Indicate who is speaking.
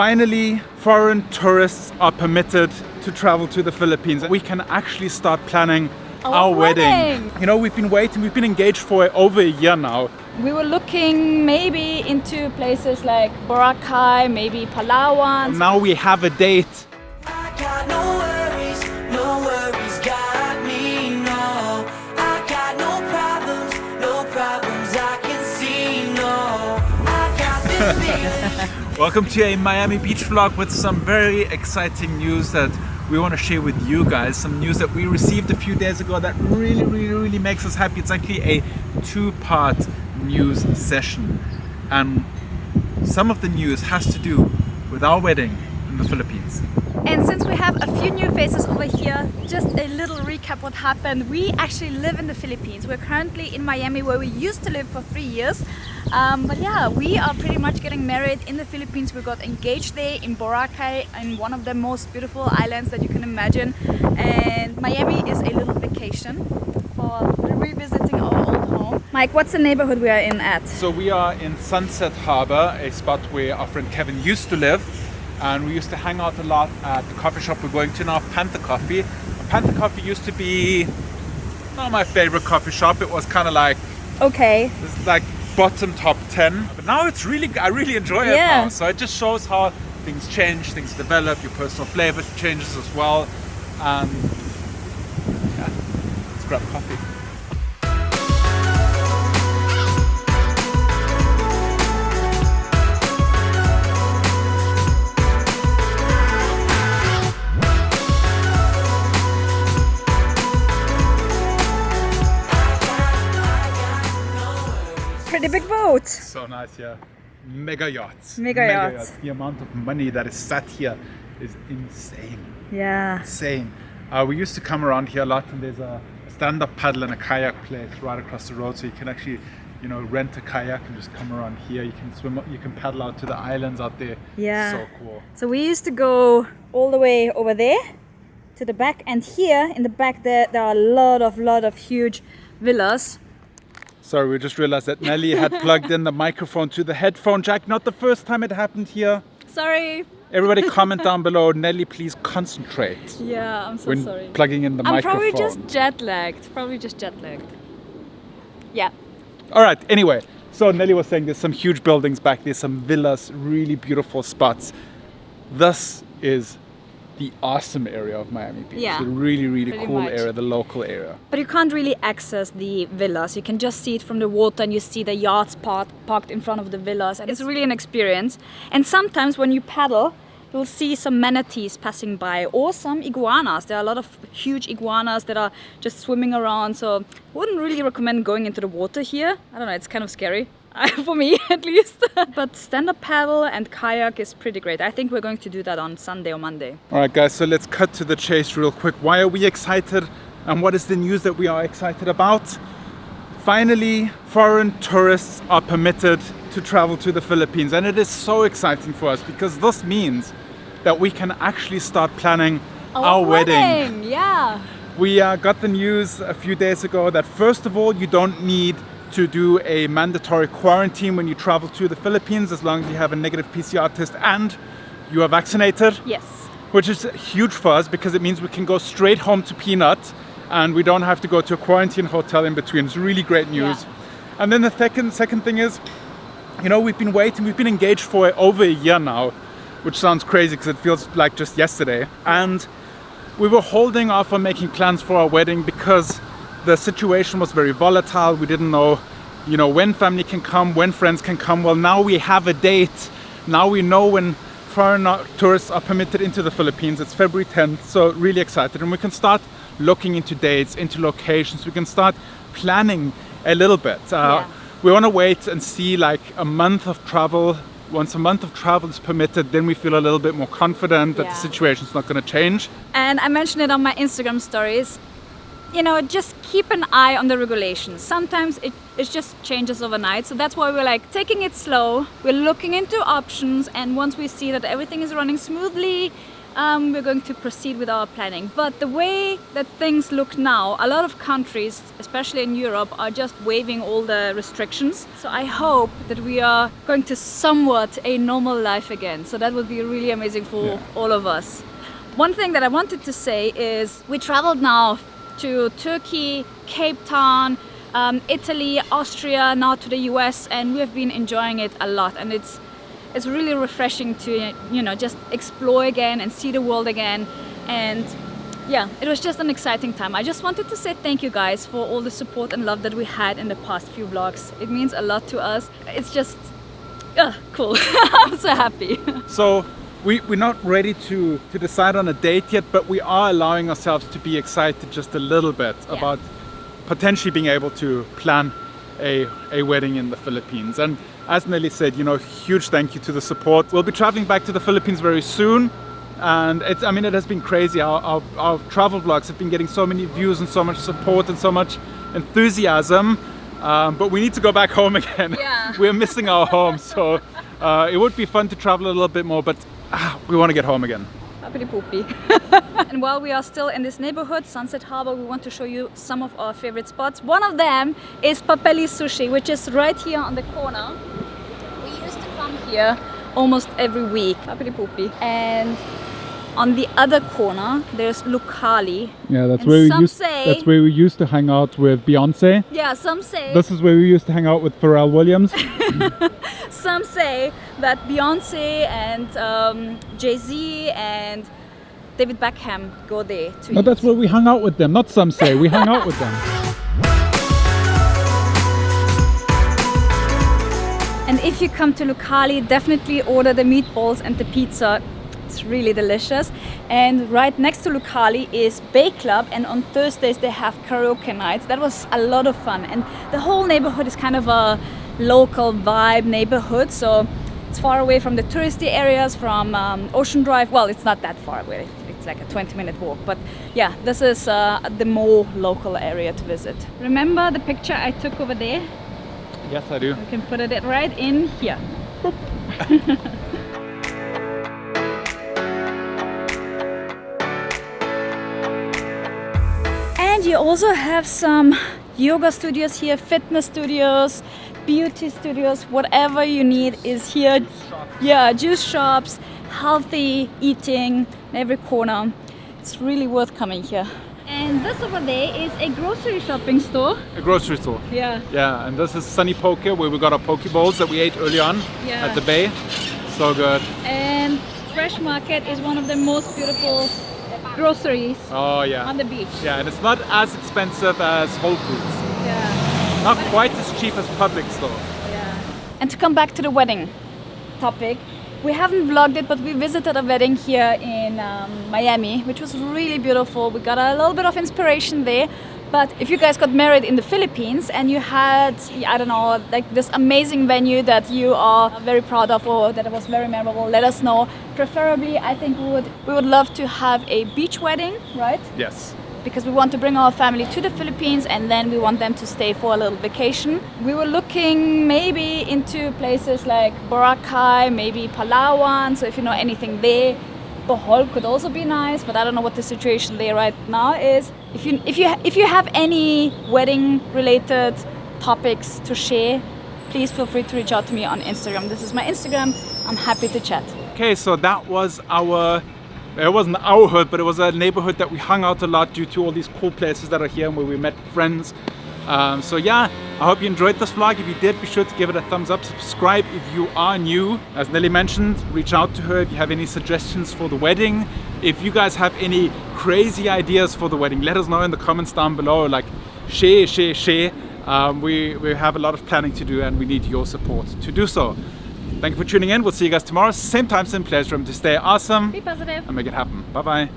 Speaker 1: Finally, foreign tourists are permitted to travel to the Philippines. We can actually start planning our wedding. You know, we've been waiting, we've been engaged for over a year now.
Speaker 2: We were looking maybe into places like Boracay, maybe Palawan.
Speaker 1: Now we have a date.
Speaker 3: I got no worries, got me, no. I got no problems I can see, no. I got this feeling.
Speaker 1: Welcome to a Miami Beach vlog with some very exciting news that we want to share with you guys. Some news that we received a few days ago that really makes us happy. It's actually a two-part news session, and some of the news has to do with our wedding in the Philippines.
Speaker 2: And since we have a few new faces over here, just a little recap what happened. We actually live in the Philippines. We're currently in Miami, where we used to live for 3 years. But yeah, we are pretty much getting married in the Philippines. We got engaged there in Boracay, in one of the most beautiful islands that you can imagine. And Miami is a little vacation for revisiting our old home. Mike, what's the neighborhood we are in at?
Speaker 1: So we are in Sunset Harbor, a spot where our friend Kevin used to live. And we used to hang out a lot at the coffee shop we're going to now, Panther Coffee. Panther Coffee used to be not my favorite coffee shop. It was kind of like,
Speaker 2: okay,
Speaker 1: it's like bottom top 10. But now it's I really enjoy it now. So it just shows how things change, things develop, your personal flavor changes as well. And yeah, let's grab coffee.
Speaker 2: pretty big boat.
Speaker 1: So nice, yeah. Mega yachts.
Speaker 2: Mega yachts.
Speaker 1: The amount of money that is sat here is insane.
Speaker 2: Yeah.
Speaker 1: Insane. We used to come around here a lot, and there's a stand-up paddle and a kayak place right across the road, so you can actually, you know, rent a kayak and just come around here. You can swim, you can paddle out to the islands out there.
Speaker 2: Yeah.
Speaker 1: So cool.
Speaker 2: So we used to go all the way over there to the back, and here in the back there are a lot of huge villas.
Speaker 1: Sorry, we just realized that Nelly had plugged in the microphone to the headphone jack. Not the first time it happened here.
Speaker 2: Sorry.
Speaker 1: Everybody comment down below. Nelly, please concentrate.
Speaker 2: Yeah, I'm so
Speaker 1: when
Speaker 2: sorry.
Speaker 1: Plugging in the
Speaker 2: I'm
Speaker 1: microphone.
Speaker 2: probably just jet lagged. Yeah.
Speaker 1: All right, anyway. So Nelly was saying there's some huge buildings back there, some villas, really beautiful spots. This is the awesome area of Miami Beach.
Speaker 2: Yeah,
Speaker 1: the really
Speaker 2: pretty
Speaker 1: cool
Speaker 2: much.
Speaker 1: area, the local area.
Speaker 2: But you can't really access the villas. You can just see it from the water, and you see the yachts parked in front of the villas. And it's really an experience. And sometimes when you paddle, you'll see some manatees passing by, or some iguanas. There are a lot of huge iguanas that are just swimming around. So I wouldn't really recommend going into the water here. I don't know, it's kind of scary. For me at least. But stand-up paddle and kayak is pretty great. I think we're going to do that on Sunday or Monday.
Speaker 1: All right, guys, so let's cut to the chase real quick. Why are we excited? And what is the news that we are excited about? Finally, foreign tourists are permitted to travel to the Philippines. And it is so exciting for us, because this means that we can actually start planning our wedding.
Speaker 2: Yeah.
Speaker 1: We got the news a few days ago that, first of all, you don't need to do a mandatory quarantine when you travel to the Philippines, as long as you have a negative PCR test and you are vaccinated.
Speaker 2: Yes.
Speaker 1: Which is huge for us, because it means we can go straight home to Peanut and we don't have to go to a quarantine hotel in between. It's really great news. Yeah. And then the second thing is, you know, we've been engaged for over a year now, which sounds crazy because it feels like just yesterday. And we were holding off on making plans for our wedding because the situation was very volatile. We didn't know, you know, when family can come, when friends can come. Well, now we have a date. Now we know when foreign tourists are permitted into the Philippines. It's February 10th, so really excited. And we can start looking into dates, into locations. We can start planning a little bit. We want to wait and see like a month of travel. Once a month of travel is permitted, then we feel a little bit more confident that the situation's not going to change.
Speaker 2: And I mentioned it on my Instagram stories. You know, just keep an eye on the regulations. Sometimes it just changes overnight. So that's why we're like taking it slow. We're looking into options. And once we see that everything is running smoothly, we're going to proceed with our planning. But the way that things look now, a lot of countries, especially in Europe, are just waiving all the restrictions. So I hope that we are going to somewhat a normal life again. So that would be really amazing for all of us. One thing that I wanted to say is we traveled now to Turkey, Cape Town, Italy, Austria, now to the US, and we have been enjoying it a lot. And it's really refreshing to, you know, just explore again and see the world again. And yeah, it was just an exciting time. I just wanted to say thank you guys for all the support and love that we had in the past few vlogs. It means a lot to us. It's just cool. I'm so happy.
Speaker 1: So we're not ready to decide on a date yet, but we are allowing ourselves to be excited just a little bit about potentially being able to plan a wedding in the Philippines. And as Nelly said, you know, huge thank you to the support. We'll be traveling back to the Philippines very soon, and it has been crazy. Our travel vlogs have been getting so many views and so much support and so much enthusiasm, but we need to go back home again. We're missing our home, so it would be fun to travel a little bit more, but we want to get home again.
Speaker 2: Poopy. And while we are still in this neighborhood, Sunset Harbor, we want to show you some of our favorite spots. One of them is Papeli Sushi, which is right here on the corner. We used to come here almost every week. Poopy. And on the other corner, there's Lucali.
Speaker 1: Yeah, that's
Speaker 2: and
Speaker 1: where we used to hang out with Beyonce.
Speaker 2: Yeah, some say.
Speaker 1: This is where we used to hang out with Pharrell Williams.
Speaker 2: Some say that Beyonce and Jay-Z and David Beckham go there to eat.
Speaker 1: That's where we hung out with them. Not some say, we hung out with them.
Speaker 2: And if you come to Lucali, definitely order the meatballs and the pizza. It's really delicious. And right next to Lucali is Bay Club, and on Thursdays they have karaoke nights. That was a lot of fun, and the whole neighborhood is kind of a local vibe neighborhood, so it's far away from the touristy areas, from Ocean Drive. Well, it's not that far away, it's like a 20-minute walk, but yeah, this is the more local area to visit. Remember the picture I took over there?
Speaker 1: Yes, I do.
Speaker 2: We can put it right in here. And you also have some yoga studios here, fitness studios, beauty studios, whatever you need is here. Yeah, juice shops, healthy eating in every corner. It's really worth coming here. And this over there is a grocery shopping store.
Speaker 1: A grocery store.
Speaker 2: Yeah.
Speaker 1: Yeah, and this is Sunny Poke, where we got our poke bowls that we ate early on at the bay. So good.
Speaker 2: And Fresh Market is one of the most beautiful groceries on the beach.
Speaker 1: Yeah, and it's not as expensive as Whole Foods.
Speaker 2: Yeah.
Speaker 1: Not quite as cheap as Publix though.
Speaker 2: Yeah. And to come back to the wedding topic, we haven't vlogged it, but we visited a wedding here in Miami, which was really beautiful. We got a little bit of inspiration there. But if you guys got married in the Philippines and you had, I don't know, like this amazing venue that you are very proud of or that was very memorable, let us know. Preferably, I think we would love to have a beach wedding, right?
Speaker 1: Yes.
Speaker 2: Because we want to bring our family to the Philippines and then we want them to stay for a little vacation. We were looking maybe into places like Boracay, maybe Palawan, so if you know anything there. Bohol could also be nice, but I don't know what the situation there right now is. If you have any wedding related topics to share, please feel free to reach out to me on Instagram. This is my Instagram. I'm happy to chat.
Speaker 1: Okay, so that was it wasn't our hood, but it was a neighborhood that we hung out a lot due to all these cool places that are here and where we met friends. So yeah, I hope you enjoyed this vlog. If you did, be sure to give it a thumbs up, subscribe if you are new. As Nelly mentioned, reach out to her if you have any suggestions for the wedding. If you guys have any crazy ideas for the wedding, let us know in the comments down below. Like, share. We have a lot of planning to do and we need your support to do so. Thank you for tuning in. We'll see you guys tomorrow, same time, same place. Remember to stay awesome.
Speaker 2: Be positive.
Speaker 1: And make it happen. Bye-bye.